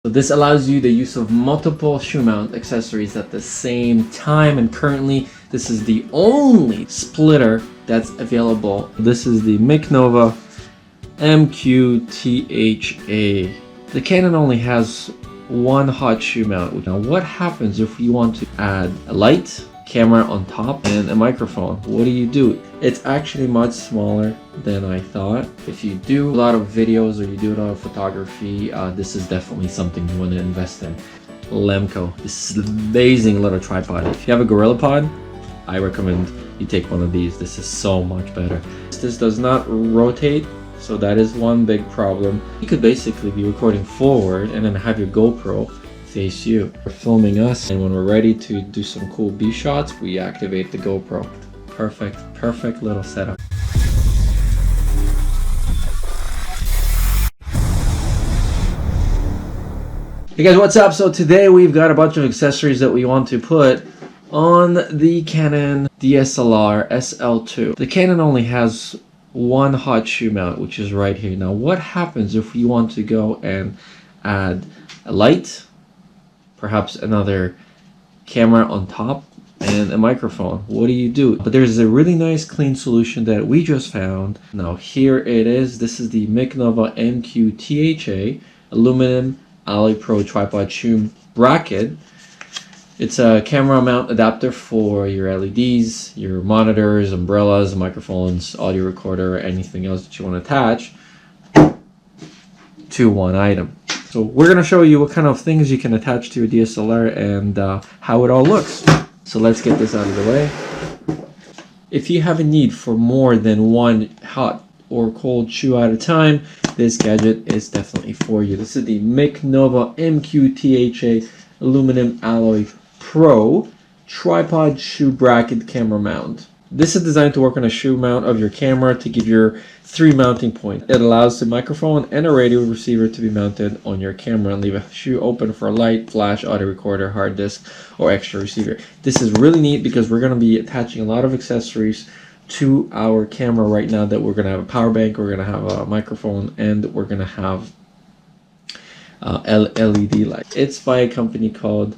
So this allows you the use of multiple shoe mount accessories at the same time, and currently this is the only splitter that's available. This is the MICNOVA MQTHA. The Canon only has one hot shoe mount. Now what happens if you want to add a light, camera on top, and a microphone? What do? It's actually much smaller than I thought. If you do a lot of videos or you do a lot of photography, this is definitely something you want to invest in. Lemco. This is an amazing little tripod. If you have a GorillaPod, I recommend you take one of these. This is so much better. This does not rotate, so that is one big problem. You could basically be recording forward and then have your GoPro face you. We're filming us, and when we're ready to do some cool B shots, we activate the GoPro. Perfect little setup. Hey guys, what's up? So today we've got a bunch of accessories that we want to put on the Canon DSLR SL2. The Canon only has one hot shoe mount, which is right here. Now what happens if you want to go and add a light, perhaps another camera on top, and a microphone? What do? But there's a really nice clean solution that we just found. Now here it is. This is the MICNOVA MQTHA Aluminum Alloy Pro Tripod Shoe Bracket. It's a camera mount adapter for your LEDs, your monitors, umbrellas, microphones, audio recorder, or anything else that you want to attach to one item. So we're going to show you what kind of things you can attach to your DSLR and how it all looks. So let's get this out of the way. If you have a need for more than one hot or cold shoe at a time, this gadget is definitely for you. This is the MICNOVA MQTHA Aluminum Alloy Pro Tripod Shoe Bracket Camera Mount. This is designed to work on a shoe mount of your camera to give your 3 mounting points. It allows the microphone and a radio receiver to be mounted on your camera and leave a shoe open for a light, flash, audio recorder, hard disk, or extra receiver. This is really neat because we're going to be attaching a lot of accessories to our camera right now. That we're going to have a power bank, we're going to have a microphone, and we're going to have LED light. It's by a company called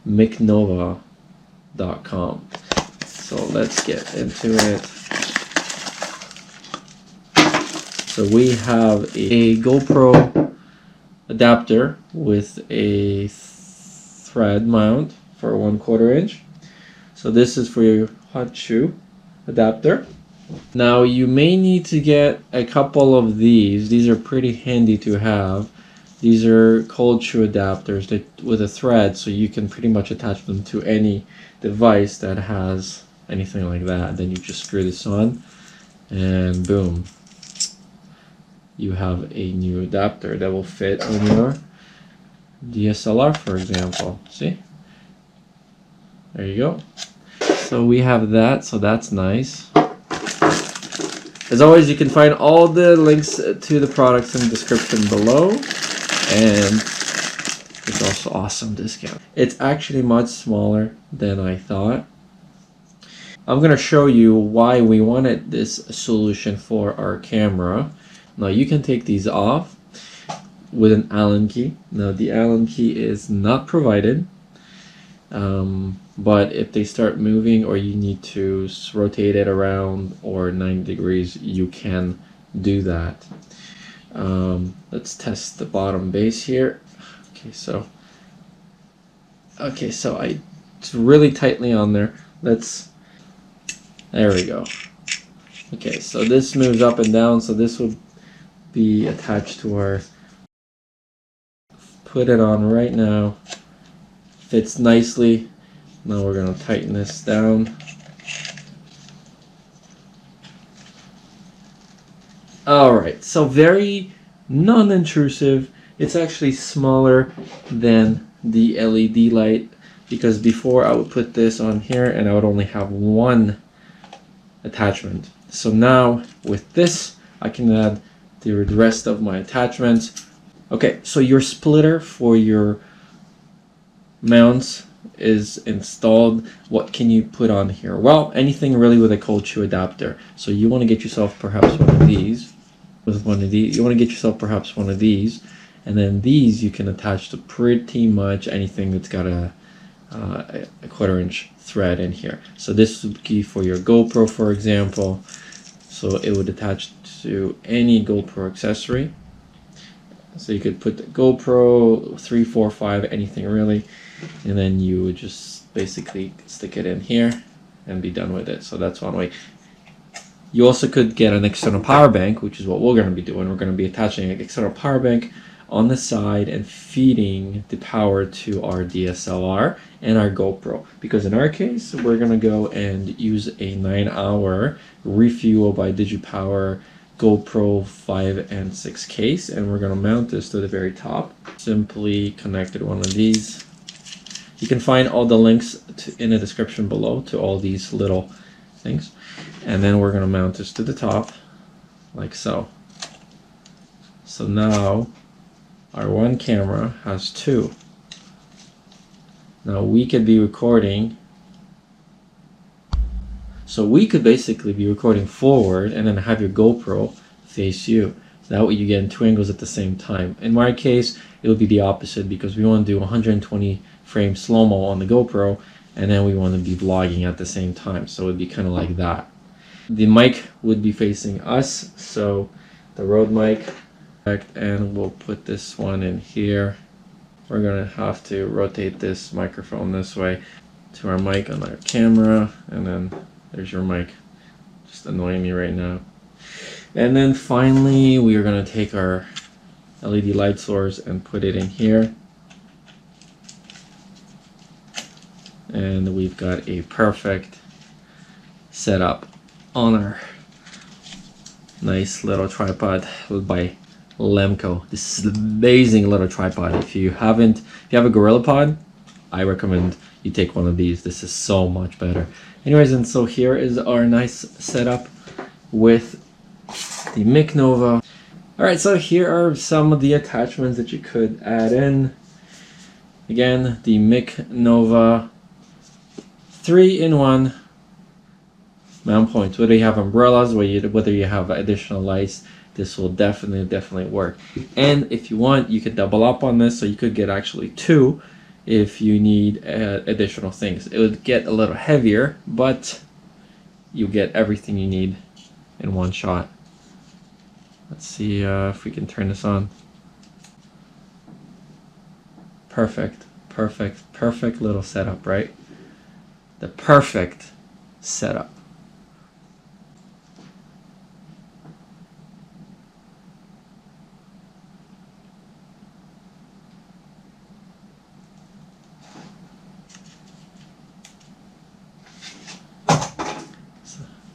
MICNOVA.com. So let's get into it. So we have a GoPro adapter with a thread mount for 1/4 inch. So this is for your hot shoe adapter. Now you may need to get a couple of these. These are pretty handy to have. These are cold shoe adapters that, with a thread, so you can pretty much attach them to any device that has anything like that. Then you just screw this on and boom, you have a new adapter that will fit on your DSLR, for example. See? There you go. So we have that, so that's nice. As always, you can find all the links to the products in the description below, and there's also awesome discount. It's actually much smaller than I thought. I'm going to show you why we wanted this solution for our camera. Now you can take these off with an Allen key. Now the Allen key is not provided, but if they start moving or you need to rotate it around or 90 degrees, you can do that. Let's test the bottom base here. Okay, so it's really tightly on there. There we go. Okay, so this moves up and down, so this would be attached to our, put it on right now, fits nicely. Now we're going to tighten this down. Alright, so very non-intrusive. It's actually smaller than the LED light, because before I would put this on here and I would only have one attachment. So now with this I can add the rest of my attachments. Okay, so your splitter for your mounts is installed. What can you put on here? Well, anything really with a cold shoe adapter. So you want to get yourself perhaps one of these. You want to get yourself perhaps one of these, And then these you can attach to pretty much anything that's got a 1/4 inch thread in here. So this would be for your GoPro, for example. So it would attach to any GoPro accessory. So you could put the GoPro 3, 4, 5, anything really, and then you would just basically stick it in here and be done with it. So that's one way. You also could get an external power bank, which is what we're going to be doing. We're going to be attaching an external power bank on the side and feeding the power to our DSLR and our GoPro. Because in our case, we're going to go and use a 9-hour refuel by DigiPower GoPro 5 and 6 case, and we're going to mount this to the very top. Simply connected one of these. You can find all the links in the description below to all these little things. And then we're going to mount this to the top like so. So now our one camera has two. Now we could be recording, so we could basically be recording forward and then have your GoPro face you. That way you get in two angles at the same time. In my case, it would be the opposite because we want to do 120 frame slow-mo on the GoPro, and then we want to be vlogging at the same time. So it would be kind of like that. The mic would be facing us, so the Rode mic, and we'll put this one in here. We're gonna have to rotate this microphone this way to our mic on our camera, and then there's your mic, just annoying me right now. And then finally we are gonna take our LED light source and put it in here, and we've got a perfect setup on our nice little tripod by Lemco. This is an amazing little tripod. If you have a Gorilla Pod, I recommend you take one of these. This is so much better. Anyways, and so here is our nice setup with the MICNOVA. Alright, so here are some of the attachments that you could add in. Again, the MICNOVA 3-in-1 mount points. Whether you have umbrellas, whether you have additional lights, this will definitely work. And if you want, you could double up on this, so you could get actually two if you need additional things. It would get a little heavier, but you get everything you need in one shot. Let's see if we can turn this on. Perfect little setup, right? The perfect setup.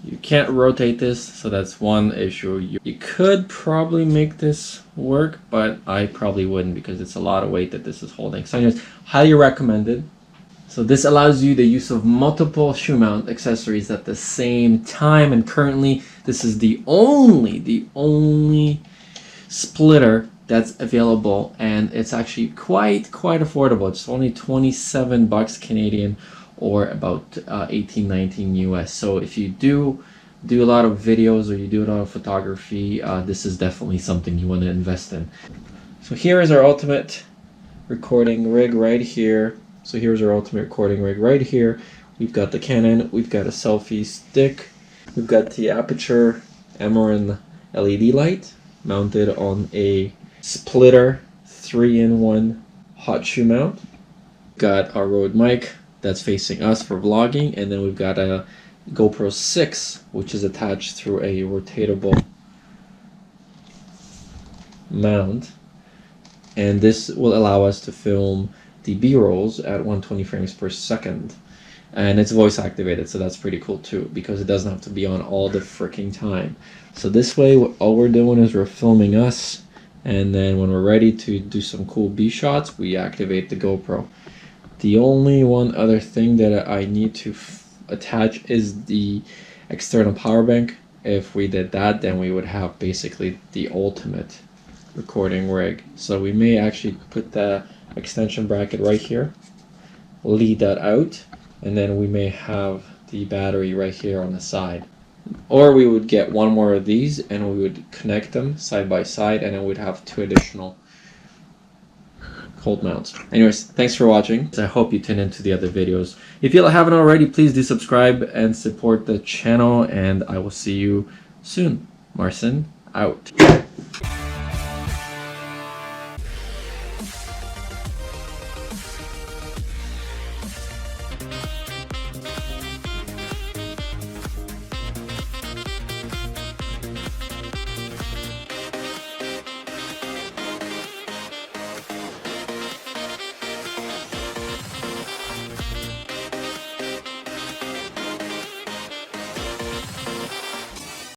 You can't rotate this, so that's one issue. You could probably make this work, but I probably wouldn't because it's a lot of weight that this is holding. So anyways, highly recommended. So this allows you the use of multiple shoe mount accessories at the same time, and currently this is the only splitter that's available, and it's actually quite affordable. It's only 27 bucks Canadian, or about 18-19 US. So if you do a lot of videos or you do a lot of photography, this is definitely something you want to invest in. So here is our ultimate recording rig right here. We've got the Canon, we've got a selfie stick, we've got the Aperture Amaran LED light mounted on a splitter 3-in-1 hot shoe mount. Got our Rode mic that's facing us for vlogging, and then we've got a GoPro 6 which is attached through a rotatable mount, and this will allow us to film the B-rolls at 120 frames per second, and it's voice activated, so that's pretty cool too because it doesn't have to be on all the freaking time. So this way all we're doing is we're filming us, and then when we're ready to do some cool B shots, we activate the GoPro. The only one other thing that I need to attach is the external power bank. If we did that, then we would have basically the ultimate recording rig. So we may actually put the extension bracket right here, lead that out, and then we may have the battery right here on the side. Or we would get one more of these and we would connect them side by side, and then we'd have two additional cold mounts. Anyways, thanks for watching. I hope you tune into the other videos. If you haven't already, please do subscribe and support the channel, and I will see you soon. Marcin out.